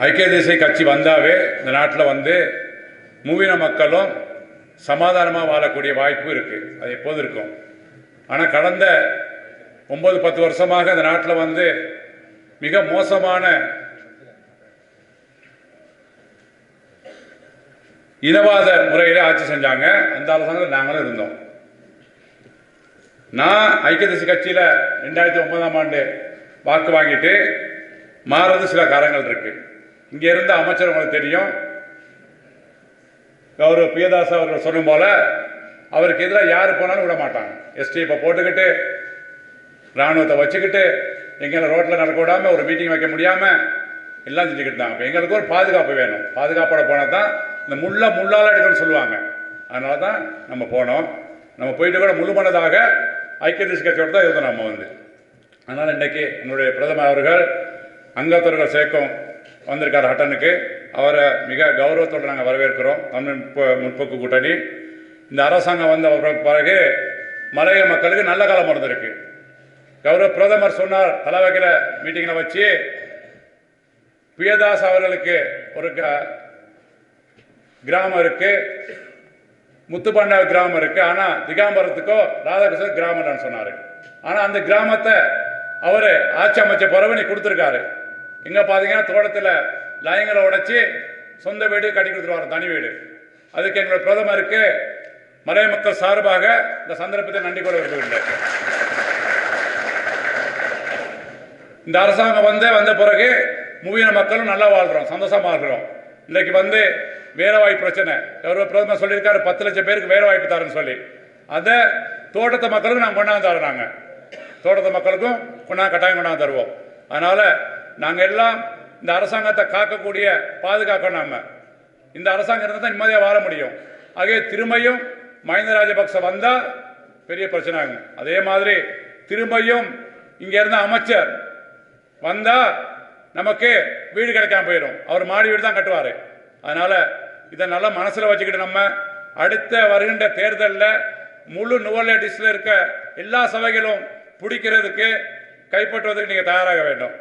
ஐக்கிய தேசிய கட்சி வந்தாவே இந்த நாட்டில் வந்து மூவின மக்களும் சமாதானமாக வாழக்கூடிய வாய்ப்பு இருக்குது. அது எப்போது இருக்கும். ஆனால் கடந்த 9-10 வருஷமாக இந்த நாட்டில் வந்து மிக மோசமான இனவாத முறையில் ஆட்சி செஞ்சாங்க. அந்த அரசாங்கத்தில் நாங்களும் இருந்தோம். நான் ஐக்கிய தேசிய கட்சியில் 2009ஆம் ஆண்டு வாக்கு வாங்கிட்டு மாறது சில காரணங்கள் இருக்கு. இங்கே இருந்த அமைச்சர் உங்களுக்கு தெரியும், கௌரவ பிரியதாஸ் அவர்கள் சொன்ன போல அவருக்கு எதிராக யார் போனாலும் விட மாட்டாங்க. எஸ்டி இப்போ போட்டுக்கிட்டு இராணுவத்தை வச்சுக்கிட்டு எங்களை ரோட்டில் நடக்க விடாமல் ஒரு மீட்டிங் வைக்க முடியாமல் எல்லாம் செஞ்சுக்கிட்டு தான். இப்போ எங்களுக்கு ஒரு பாதுகாப்பு வேணும். பாதுகாப்போட போனால் தான் இந்த முள்ளால் எடுக்கணும்னு சொல்லுவாங்க. அதனால தான் நம்ம போனோம். நம்ம போயிட்டு கூட முழு மனதாக ஐக்கிய தேசிய கட்சியோடு தான் இருந்தோம் நம்ம வந்து. அதனால் இன்றைக்கி என்னுடைய பிரதமர் அவர்கள் அங்கத்தவர்கள் சேர்க்கும் வந்திருக்கார் ஹட்டனுக்கு. அவரை மிக கௌரவத்தோடு நாங்கள் வரவேற்கிறோம். தமிழ் முற்போக்கு கூட்டணி இந்த அரசாங்கம் வந்த பிறகு மலைய மக்களுக்கு நல்ல காலம் நடந்திருக்கு. கௌரவ பிரதமர் சொன்னார், தலைவகிற மீட்டிங்கில் வச்சு பிரியதாஸ் அவர்களுக்கு ஒரு கிராமம் இருக்கு, முத்துப்பாண்டா கிராமம் இருக்கு, ஆனால் திகாம்பரத்துக்கோ ராதாகிருஷ்ணன் கிராமம்னு சொன்னார். ஆனால் அந்த கிராமத்தை அவர் ஆட்சி அமைச்ச பிறகு கொடுத்துருக்காரு. இங்கே பார்த்தீங்கன்னா தோட்டத்தில் லைங்களை உடைச்சி சொந்த வீடு கட்டி கொடுத்துருவார், தனி வீடு. அதுக்கு எங்களுடைய பிரதமருக்கு மலைய மக்கள் சார்பாக இந்த சந்தர்ப்பத்தை நன்றி கூட விரும்புகின்றேன். இந்த அரசாங்கம் வந்த பிறகு மூவின மக்களும் நல்லா வாழ்கிறோம், சந்தோஷமாக இருக்கிறோம். இன்றைக்கு வந்து வேலை வாய்ப்பு பிரச்சனை. கௌரவ பிரதமர் சொல்லியிருக்காரு 10 லட்சம் பேருக்கு வேலை வாய்ப்பு தரேன்னு சொல்லி. அதை தோட்டத்து மக்களுக்கும் நாங்கள் கொண்டாந்து தரோம். நாங்கள் தோட்டத்து மக்களுக்கும் கட்டாயம் கொண்டாந்து தருவோம். அதனால் நாங்கள் எல்லாம் இந்த அரசாங்கத்தை காக்கக்கூடிய பாதுகாக்கணும். நம்ம இந்த அரசாங்கம் இருந்தால் தான் நிம்மதியாக வாழ முடியும். ஆகவே திரும்பியும் மஹிந்த ராஜபக்ச வந்தால் பெரிய பிரச்சனை ஆகும். அதே மாதிரி திரும்பியும் இங்கே இருந்த அமைச்சர் வந்தால் நமக்கு வீடு கிடைக்காம போயிடும். அவர் மாடி வீடு தான் கட்டுவார். அதனால் இதை நல்லா மனசில் வச்சுக்கிட்டு நம்ம அடுத்த வருகின்ற தேர்தலில் முழு நுவல் டிஸ்டில் இருக்க எல்லா சபைகளும் பிடிக்கிறதுக்கு கைப்பற்றுவதற்கு நீங்கள் தயாராக வேண்டும்.